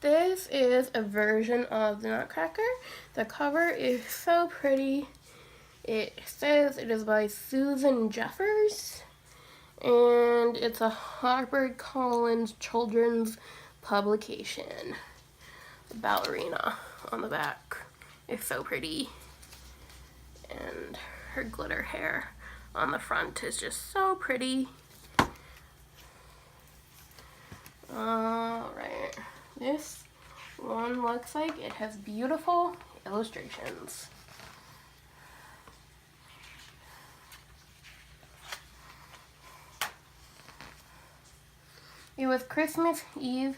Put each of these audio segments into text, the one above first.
This is a version of the Nutcracker. The cover is so pretty. It says it is by Susan Jeffers, and it's a HarperCollins children's publication. The ballerina on the back is so pretty, and her glitter hair on the front is just so pretty. Alright, this one looks like it has beautiful illustrations. It was Christmas Eve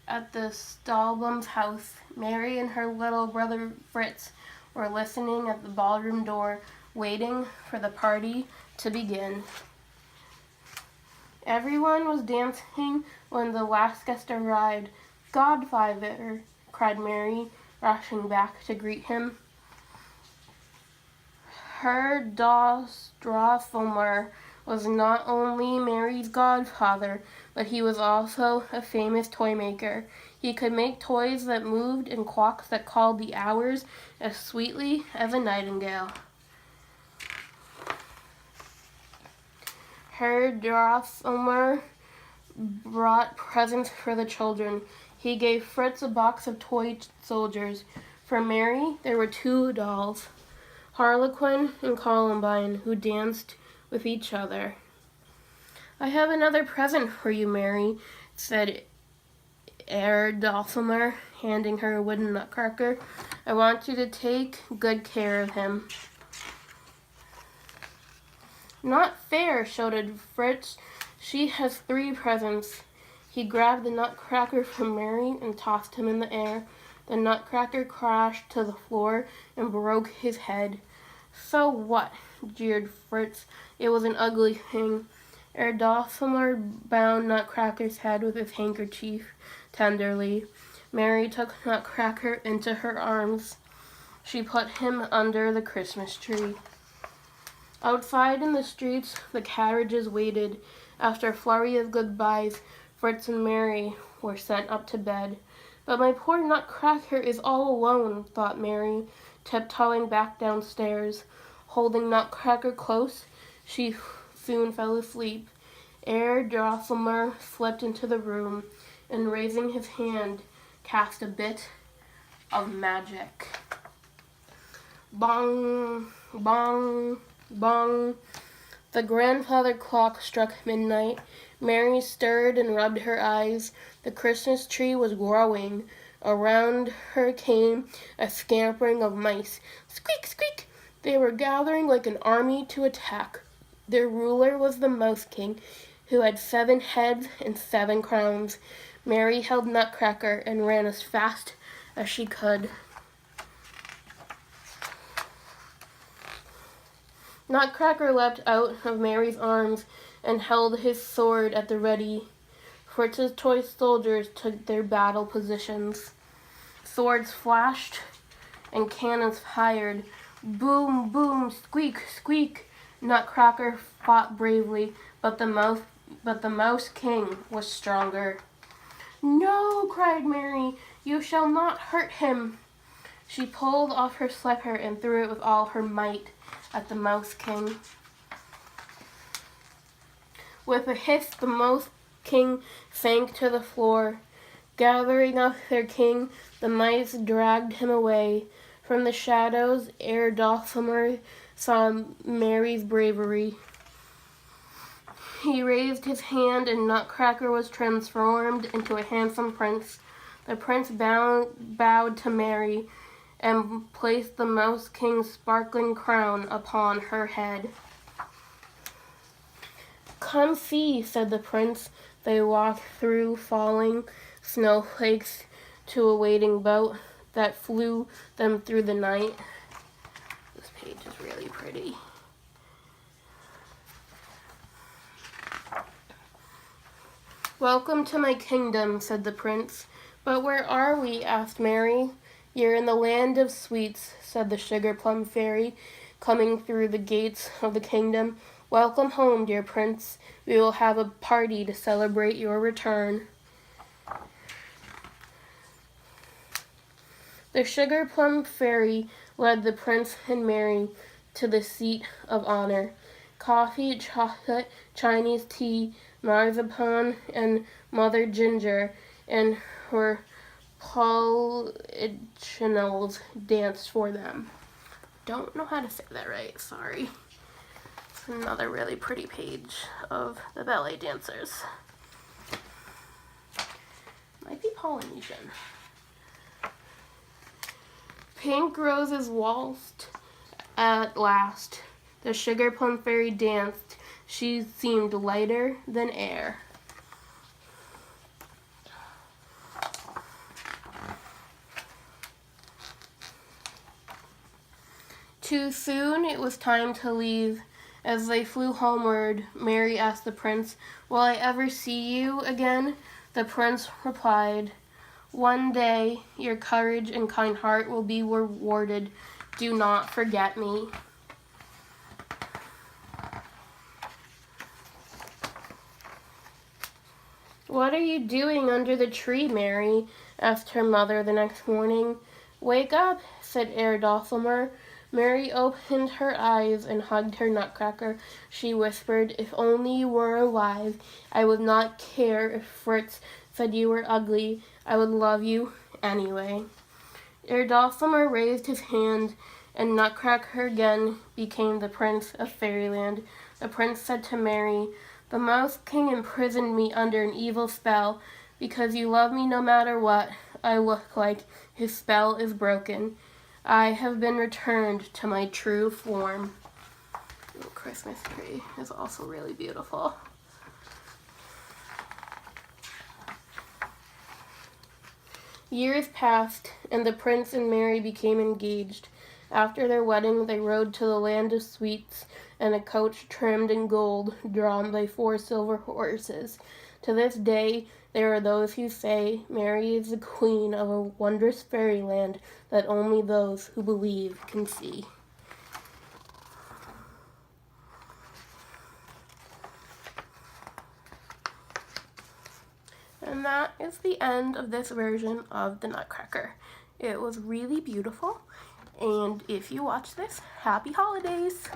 at the Stahlblum's house. Mary and her little brother Fritz were listening at the ballroom door, waiting for the party to begin. Everyone was dancing when the last guest arrived. "Godfather," cried Mary, rushing back to greet him. Herr Drosselmer was not only Mary's godfather, but he was also a famous toy maker. He could make toys that moved and clocks that called the hours as sweetly as a nightingale. Herr Drosselmer brought presents for the children. He gave Fritz a box of toy soldiers. For Mary, there were 2 dolls, Harlequin and Columbine, who danced with each other. "I have another present for you, Mary," said Herr Drosselmer, handing her a wooden nutcracker. "I want you to take good care of him." "Not fair," shouted Fritz. "She has 3 presents." He grabbed the nutcracker from Mary and tossed him in the air. The nutcracker crashed to the floor and broke his head. "So what?" jeered Fritz. "It was an ugly thing." Herr Drosselmer bound Nutcracker's head with his handkerchief tenderly. Mary took Nutcracker into her arms. She put him under the Christmas tree. Outside in the streets, the carriages waited. After a flurry of goodbyes, Fritz and Mary were sent up to bed. "But my poor Nutcracker is all alone," thought Mary, tiptoeing back downstairs. Holding Nutcracker close, she soon fell asleep. Herr Drosselmer slipped into the room and, raising his hand, cast a bit of magic. Bong, bong, bong. The grandfather clock struck midnight. Mary stirred and rubbed her eyes. The Christmas tree was growing. Around her came a scampering of mice. Squeak, squeak! They were gathering like an army to attack. Their ruler was the Mouse King, who had 7 heads and 7 crowns. Mary held Nutcracker and ran as fast as she could. Nutcracker leapt out of Mary's arms and held his sword at the ready. Fritz's toy soldiers took their battle positions. Swords flashed and cannons fired. Boom, boom, squeak, squeak. Nutcracker fought bravely, but the Mouse King was stronger. "No," cried Mary, "you shall not hurt him." She pulled off her slipper and threw it with all her might at the Mouse King. With a hiss, the Mouse King sank to the floor. Gathering up their king, the mice dragged him away. From the shadows, Herr Drosselmer saw Mary's bravery. He raised his hand and Nutcracker was transformed into a handsome prince. The prince bowed to Mary and placed the Mouse King's sparkling crown upon her head. "Come see," said the prince. They walked through falling snowflakes to a waiting boat that flew them through the night. This page is really pretty. "Welcome to my kingdom," said the prince. "But where are we?" asked Mary. "You're in the land of sweets," said the sugar plum fairy, coming through the gates of the kingdom. "Welcome home, dear prince. We will have a party to celebrate your return." The Sugar Plum Fairy led the Prince and Mary to the seat of honor. Coffee, chocolate, Chinese tea, marzipan, and Mother Ginger and her polychinelles danced for them. Don't know how to say that right, sorry. It's another really pretty page of the ballet dancers. Might be Polynesian. Pink roses waltzed at last. The Sugar Plum Fairy danced. She seemed lighter than air. Too soon, it was time to leave. As they flew homeward, Mary asked the prince, "Will I ever see you again?" The prince replied, "One day, your courage and kind heart will be rewarded. Do not forget me." "What are you doing under the tree, Mary?" asked her mother the next morning. "Wake up," said Herr Dulcimer. Mary opened her eyes and hugged her Nutcracker. She whispered, "If only you were alive, I would not care if Fritz said you were ugly. I would love you anyway." Herr Dulcimer raised his hand, and Nutcracker again became the Prince of Fairyland. The prince said to Mary, "The Mouse King imprisoned me under an evil spell. Because you love me no matter what I look like, his spell is broken. I have been returned to my true form." The Christmas tree is also really beautiful. Years passed, and the prince and Mary became engaged. After their wedding, they rode to the land of sweets in a coach trimmed in gold, drawn by 4 silver horses. To this day, there are those who say Mary is the queen of a wondrous fairyland that only those who believe can see. And that is the end of this version of the Nutcracker. It was really beautiful, and if you watch this, happy holidays!